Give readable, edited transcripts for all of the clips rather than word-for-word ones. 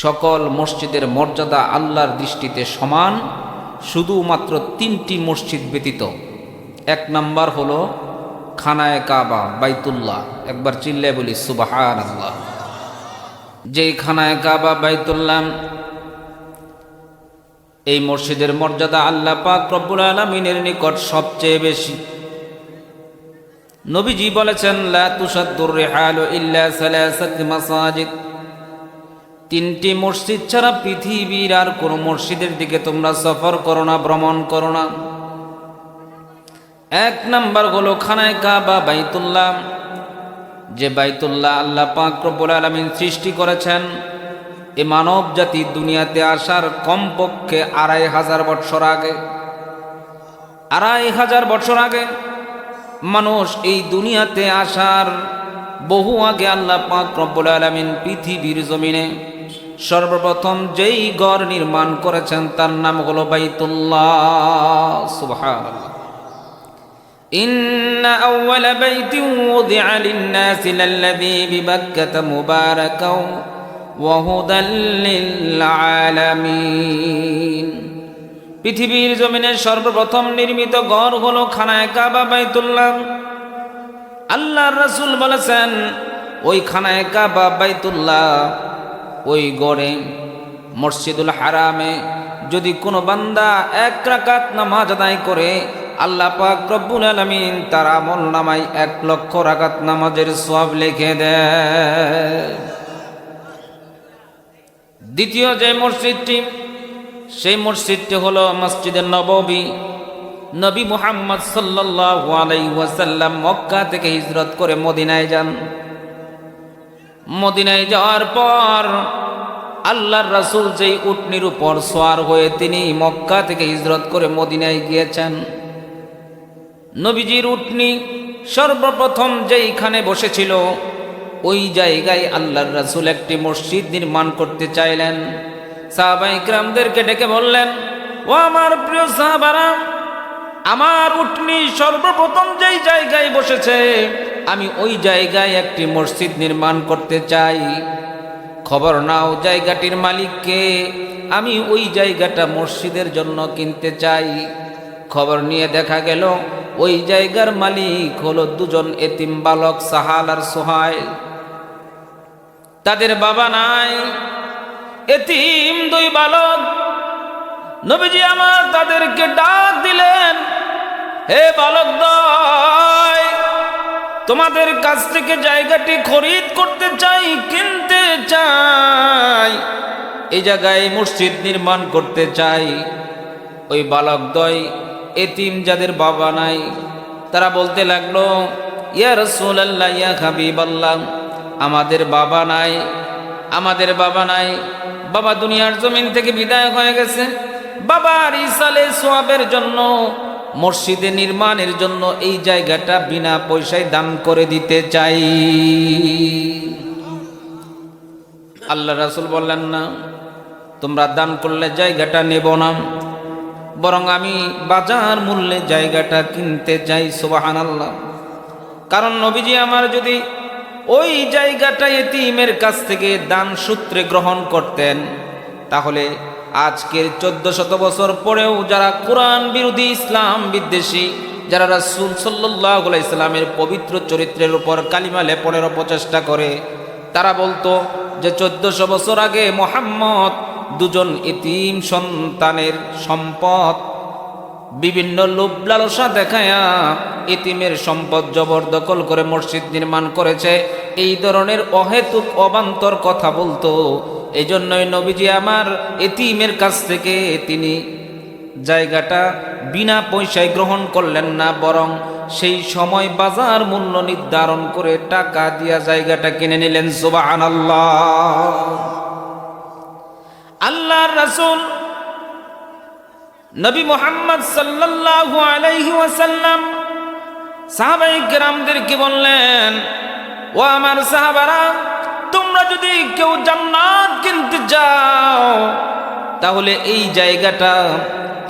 সকল মসজিদের মর্যাদা আল্লাহর দৃষ্টিতে সমান, শুধুমাত্র 3টি মসজিদ ব্যতীত। 1 নাম্বার হলো খানায়ে কাবা, বাইতুল্লাহ। একবার চিল্লায় বলি সুবহানাল্লাহ। যেই খানায়ে কাবা, বাইতুল্লাহ, এই মসজিদের মর্যাদা আল্লাহ পাক রব্বুল আলামিনের নিকট সবচেয়ে বেশি। নবীজি বলেছেন, লা তুসাদ্দুর রিহালু ইল্লা সালাসাতি মাসাজিদ, 3টি মসজিদ ছাড়া পৃথিবীর আর কোন মসজিদের দিকে তোমরা সফর করো না, ভ্রমণ করো না। 1 নাম্বার হলো খানায়ে কাবা, বাইতুল্লাহ। যে বাইতুল্লাহ আল্লাহ পাক রব্বুল আলামিন সৃষ্টি করেছেন, এ মানব জাতি দুনিয়াতে আসার কমপক্ষে 2500 বছর আগে, 2500 বছর আগে মানুষ এই দুনিয়াতে আসার বহু আগে আল্লাহ পাক রব্বুল আলামিন পৃথিবীর জমিনে সর্বপ্রথম যেই ঘর নির্মাণ করেছেন তার নাম হলো বাইতুল্লাহ। সুবহানাল্লাহ। ইন্না আউওয়ালা বাইতিন উযিআ লিন-নাসি লাল্লাযী বিবাক্কাতা মুবারাকাও ওয়া হুদাল লিল আলামিন। পৃথিবীর জমিনে সর্বপ্রথম নির্মিত ঘর হলো খানায়ে কাবা, বাইতুল্লাহ। আল্লাহর রাসূল বলেছেন, ওই খানায়ে কাবা, বাইতুল্লাহ, ওই গড়ে মসজিদুল হারামে যদি কোনো বান্দা 1 রাকাত নামাজ আদায় করে, আল্লাহ পাক রব্বুল আলামিন তার আমল নামায় 1 লক্ষ রাকাত নামাজের সওয়াব লিখে দেয়। দ্বিতীয় যে মসজিদটি, সেই মসজিদটি হলো মসজিদে নববী। নবী মুহাম্মদ সাল্লাল্লাহু আলাইহি ওয়াসাল্লাম মক্কা থেকে হিজরত করে মদিনায় যান। মদিনায় যাওয়ার পর আল্লাহর রাসূল যেই উটনির উপর সওয়ার হয়ে তিনি মক্কা থেকে হিজরত করে মদিনায় গিয়েছেন, নবীজির উটনি সর্বপ্রথম যেইখানে বসেছিল ওই জায়গায় আল্লাহর রাসূল একটি মসজিদ নির্মাণ করতে চাইলেন। সাহাবায়ে কিরামদেরকে ডেকে বললেন, ও আমার প্রিয় সাহাবারা, আমার উটনি সর্বপ্রথম যেই জায়গায় বসেছে আমি ওই জায়গায় একটি মসজিদ নির্মাণ করতে চাই। খবর নাও জায়গাটির মালিককে, আমি ওই জায়গাটা মসজিদের জন্য কিনতে চাই। খবর নিয়ে দেখা গেল ওই জায়গার মালিক হলো 2 জন এতিম বালক, সাহাল আর সোহাইল। তাদের বাবা নাই, এতিম 2 বালক। নবীজি আমার তাদেরকে ডাক দিলেন, হে বালকদ্বয়, তোমাদের কাছ থেকে জায়গাটি খরিদ করতে চাই, কিনতে চাই, এই জায়গায় মসজিদ নির্মাণ করতে চাই। ওই বালকদ্বয় এতিম, যাদের বাবা নাই, তারা বলতে লাগলো, ইয়া রাসূলুল্লাহ, ইয়া হাবিবাল্লাহ, আমাদের বাবা নাই, আমাদের বাবা নাই। বাবা দুনিয়ার জমিন থেকে বিদায় হয়ে গেছে। বাবার ইসালে সোয়াবের জন্য, মসজিদে নির্মাণের জন্য এই জায়গাটা বিনা পয়সায় দান করে দিতে চাই। আল্লাহ রাসূল বললেন, না, তোমরা দান করলে জায়গাটা নেব না, বরং আমি বাজার মূল্যে জায়গাটা কিনতে চাই। সুবহানাল্লাহ। কারণ নবীজি আমার যদি ওই জায়গাটা এতিমের কাছ থেকে দান সূত্রে গ্রহণ করতেন, তাহলে আজকের 1400 বছর পরেও যারা কোরআন বিরোধী, ইসলাম বিদ্বেষী, যারা রাসূল সাল্লাল্লাহু আলাইহি সাল্লামের পবিত্র চরিত্রের উপর কালিমা লেপনের প্রচেষ্টা করে, তারা বলতো যে 1400 বছর আগে মুহাম্মদ 2 জন এতিম সন্তানের সম্পদ বিভিন্ন লোভ লালসা দেখায়া এতিমের সম্পদ জবরদখল করে মসজিদ নির্মাণ করেছে। এই ধরনের অহেতুক অবান্তর কথা বলতো। এই জন্যই নবীজি আমার এতিমের কাছ থেকে তিনি জায়গাটা বিনা পয়সায় গ্রহণ করলেন না, বরং সেই সময় বাজার মূল্য নির্ধারণ করে টাকা দিয়া জায়গাটা কিনে নিলেন। সুবহানাল্লাহ। আল্লাহর রাসূল নবী মুহাম্মদ সাল্লাল্লাহু আলাইহি ওয়াসাল্লাম সাহাবায়ে কেরামদেরকে বললেন, ও আমার সাহাবারা, তোমরা যদি কেউ জান্নাত কিনতে চাও তাহলে এই জায়গাটা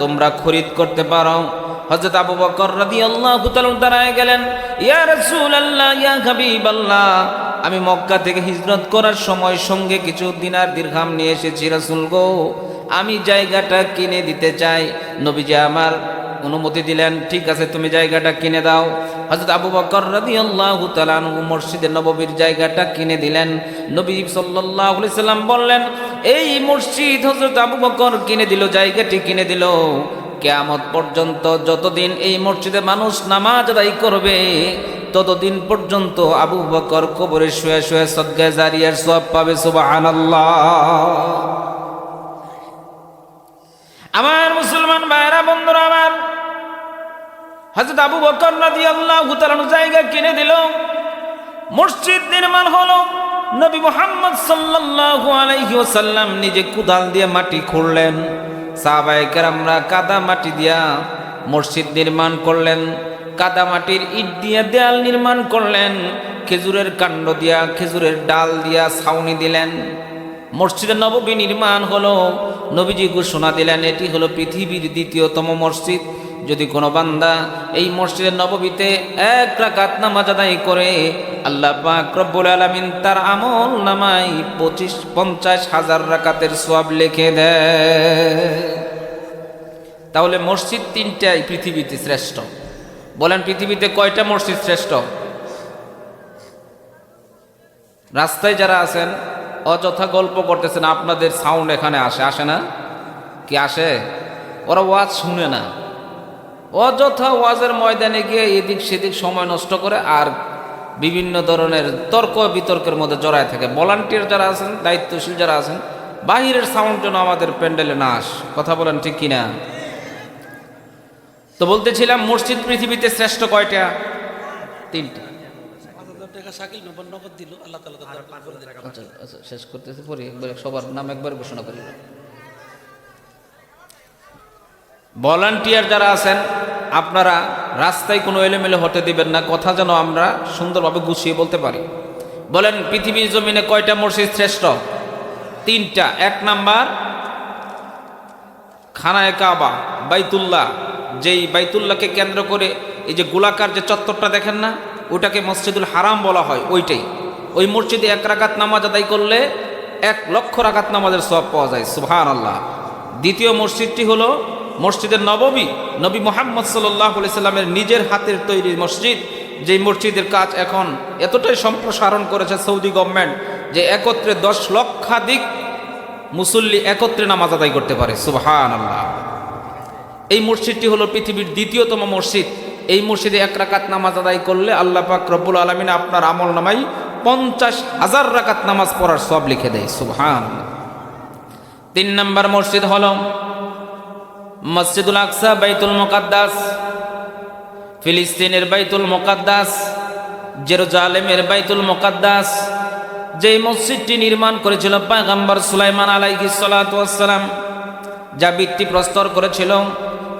তোমরা খরিদ করতে পারো। হযরত আবু বকর রাদিয়াল্লাহু তাআলা দাঁড়ায় গেলেন, ইয়া রাসূলুল্লাহ, ইয়া হাবিবাল্লাহ, আমি মক্কা থেকে হিজরত করার সময় সঙ্গে কিছু দিনার দিরহাম নিয়ে এসেছি রাসূল গো, আমি জায়গাটা কিনে দিতে চাই। নবীজি আমার অনুমতি দিলেন, ঠিক আছে তুমি জায়গাটা কিনে দাও। হযরত আবু বকর রাদিয়াল্লাহু তাআলা আনহু মসজিদে নববীর জায়গাটা কিনে দিলেন। নবী সাল্লাল্লাহু আলাইহি সাল্লাম বললেন, এই মসজিদ হযরত আবু বকর কিনে দিল, জায়গাটি কিনে দিল, কিয়ামত পর্যন্ত যতদিন এই মসজিদে মানুষ নামাজ আদায় করবে ততদিন পর্যন্ত আবু বকর কবরে শুয়ে শুয়ে সদকা জারিয়ার সওয়াব পাবে। সুবহানাল্লাহ। আমার মুসলমান ভাইরা বন্ধুরা আমার, হযরত আবু বকর রাদিয়াল্লাহু তাআলা জায়গা কিনে দিল, মসজিদ নির্মাণ হলো। নবী মুহাম্মদ সাল্লাল্লাহু আলাইহি ওয়াসাল্লাম নিজে কুদাল দিয়ে মাটি খুঁড়লেন, সাহাবায়ে কেরামরা কাদা মাটি দিয়া মসজিদ নির্মাণ করলেন, কাদা মাটির ইট দিয়ে দেয়াল নির্মাণ করলেন, খেজুরের কাণ্ড দিয়া খেজুরের ডাল দিয়া ছাউনি দিলেন। মসজিদে নববী নির্মাণ হলো। নবীজি ঘোষণা দিলেন, এটি হলো পৃথিবীর দ্বিতীয়তম মসজিদ। যদি কোনো বান্দা এই মসজিদে নববীতে 1 রাকাত নামাজ আদায় করে, আল্লাহ পাক রব্বুল আলামিন তার আমল নামায় 50,000 রাকাতের সওয়াব লিখে দেয়। তাহলে মসজিদ 3টাই পৃথিবীতে শ্রেষ্ঠ। বলেন পৃথিবীতে কয়টা মসজিদ শ্রেষ্ঠ? রাস্তায় যারা আছেন অযথা গল্প করতেছেন, আপনাদের সাউন্ড এখানে আসে না কি? আসে? ওরা ওয়াজ শুনে না, অযথা ওয়াজের ময়দানে গিয়ে এদিক সেদিক সময় নষ্ট করে আর বিভিন্ন ধরনের তর্ক বিতর্কের মধ্যে জড়ায় থাকে। ভলান্টিয়ার যারা আছেন, দায়িত্বশীল যারা আছেন, বাহিরের সাউন্ড যেন আমাদের প্যান্ডেলে না আস। কথা বলেন ঠিক কিনা? তো বলতেছিলাম মসজিদ পৃথিবীতে শ্রেষ্ঠ কয়টা? 3টা। আচ্ছা শেষ করতেছি, পরে একবার সবার নাম একবার ঘোষণা করি। ভলান্টিয়ার যারা আছেন আপনারা রাস্তায় কোনো এলোমেলো হতে দিবেন না, কথা যেন আমরা সুন্দরভাবে গুছিয়ে বলতে পারি। বলেন পৃথিবীর জমিনে কয়টা মসজিদ শ্রেষ্ঠ? 3টা। 1 নাম্বার খানায়ে কাবা, বাইতুল্লাহ। যেই বাইতুল্লাহকে কেন্দ্র করে এই যে গোলাকার যে চত্বরটা দেখেন না, ওটাকে মসজিদুল হারাম বলা হয়। ওই মসজিদে 1 রাকাত নামাজ আদায় করলে 1 লক্ষ রাকাত নামাজের সওয়াব পাওয়া যায়। সুবহানাল্লাহ। দ্বিতীয় মসজিদটি হলো মসজিদের নববী, নবী মুহাম্মদ সাল্লাল্লাহু আলাইহি সাল্লামের নিজের হাতের তৈরি মসজিদ। যেই মসজিদের কাজ এখন এতটাই সম্প্রসারণ করেছে সৌদি গভর্নমেন্ট যে একত্রে 10 লক্ষাধিক মুসল্লি একত্রে নামাজ আদায় করতে পারে। সুবহানাল্লাহ। এই মসজিদটি হলো পৃথিবীর দ্বিতীয়তম মসজিদ। এই মসজিদে 1 রাকাত নামাজ আদায় করলে আল্লাহ পাক রব্বুল আলামিন আপনার আমল নামায় 50,000 রাকাত নামাজ পড়ার সওয়াব লিখে দেয়। সুবহানাল্লাহ। 3 নম্বর মসজিদ হলো মসজিদুল আকসা, বাইতুল মুকাদ্দাস। ফিলিস্তিনের বাইতুল মুকাদ্দাস, জেরুজালেমের বাইতুল মুকাদ্দাস। যেই মসজিদটি নির্মাণ করেছিল পয়গম্বর সুলাইমান আলাইহিস সালাতু ওয়াস সালাম, যা ভিত্তিপ্রস্তর করেছিল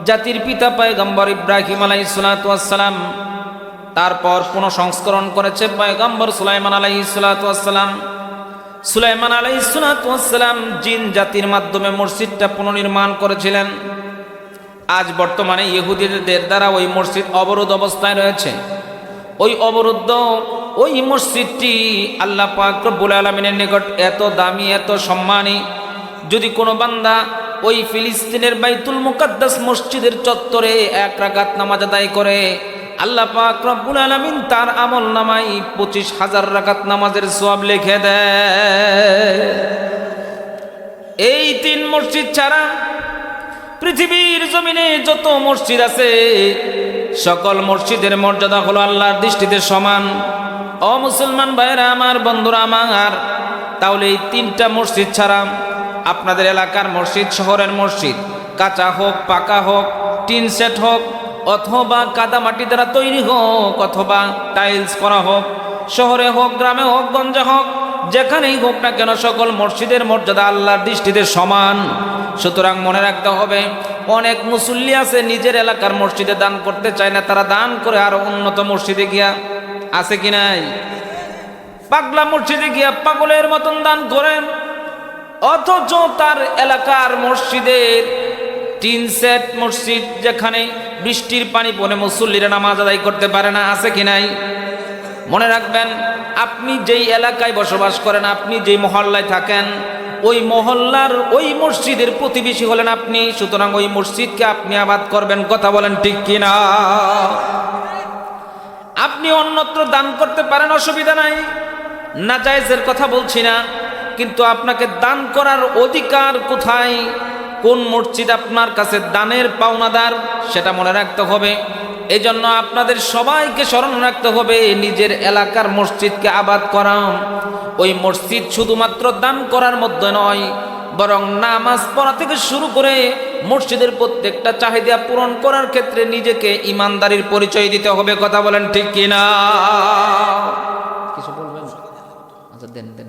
জাতির পিতা পয়গম্বর ইব্রাহিম আলাইহিস সালাতু ওয়াস সালাম। তারপর পুনঃসংস্করণ করেছে পয়গম্বর সুলাইমান আলাইহিস সালাতু ওয়াস সালাম। সুলাইমান আলাইহিস সালাতু ওয়াস সালাম জিন জাতির মাধ্যমে মসজিদটা পুনর্নির্মাণ করেছিলেন। আজ বর্তমানে ইহুদিদের দ্বারা ওই মসজিদ অবরোধ অবস্থায় রয়েছে। ওই অবরুদ্ধ ওই মসজিদটি আল্লাহ পাক রব্বুল আলামিনের নিকট এত দামি, এত সম্মানী। যদি কোনো বান্দা ওই ফিলিস্তিনের বাইতুল মুকাদ্দাস মসজিদের চত্বরে 1 রাকাত নামাজ আদায় করে, আল্লাহ পাক রব্বুল আলামিন তার আমল নামায় 25,000 রাকাত নামাজের সওয়াব লিখে দেয়। এই 3 মসজিদ ছাড়া পৃথিবীর জমিনে যত মসজিদ আছে সকল মসজিদের মর্যাদা হলো আল্লাহর দৃষ্টিতে সমান। ও মুসলমান ভাইরা আমার, বন্ধুরা আমার, তাহলে এই 3টা মসজিদ ছাড়া আপনাদের এলাকার মসজিদ, শহরের মসজিদ, কাঁচা হোক, পাকা হোক, টিন সেট হোক, অথবা কাদা মাটি দ্বারা তৈরি হোক, অথবা টাইলস করা হোক, শহরে হোক, গ্রামে হোক, গঞ্জে হোক, যেখানেই হোক না কেন সকল মসজিদের মর্যাদা আল্লাহর দৃষ্টিতে সমান। সুতরাং মনে রাখতে হবে, অনেক মুসল্লি আছে নিজের এলাকার মসজিদে দান করতে চায় না, তারা দান করে আরো উন্নত মসজিদে গিয়া, আছে কি নাই? পাগলা মসজিদে গিয়া পাগলের মতন দান করেন, অথচ তার এলাকার মসজিদের টিন সেট মসজিদ, যেখানে বৃষ্টির পানি পড়ে মুসল্লিরা নামাজ আদায় করতে পারে না, আছে কি নাই? মনে রাখবেন, আপনি যেই এলাকায় বসবাস করেন, আপনি যেই মহল্লায় থাকেন, ওই মহল্লার ওই মসজিদের প্রতিবেশী হলেন আপনি, সুতরাং ওই মসজিদকে আপনি আবাদ করবেন। কথা বলেন ঠিক কিনা? আপনি অন্যত্র দান করতে পারেন, অসুবিধা নাই, নাজায়েজের কথা বলছি না, কিন্তু আপনাকে দান করার অধিকার কোথায়, কোন মসজিদ আপনার কাছে দানের পাওনাদার, সেটা মনে রাখতে হবে। এজন্য আপনাদের সবাইকে স্মরণ রাখতে হবে, নিজের এলাকার মসজিদকে আবাদ করা। ওই মসজিদ শুধুমাত্র দান করার মধ্যে নয়, বরং নামাজ পড়া থেকে শুরু করে মসজিদের প্রত্যেকটা চাহিদা পূরণ করার ক্ষেত্রে নিজেকে ইমানদারির পরিচয় দিতে হবে। কথা বলেন ঠিক কিনা? কিছু বলবেন? আচ্ছা দেন দেন।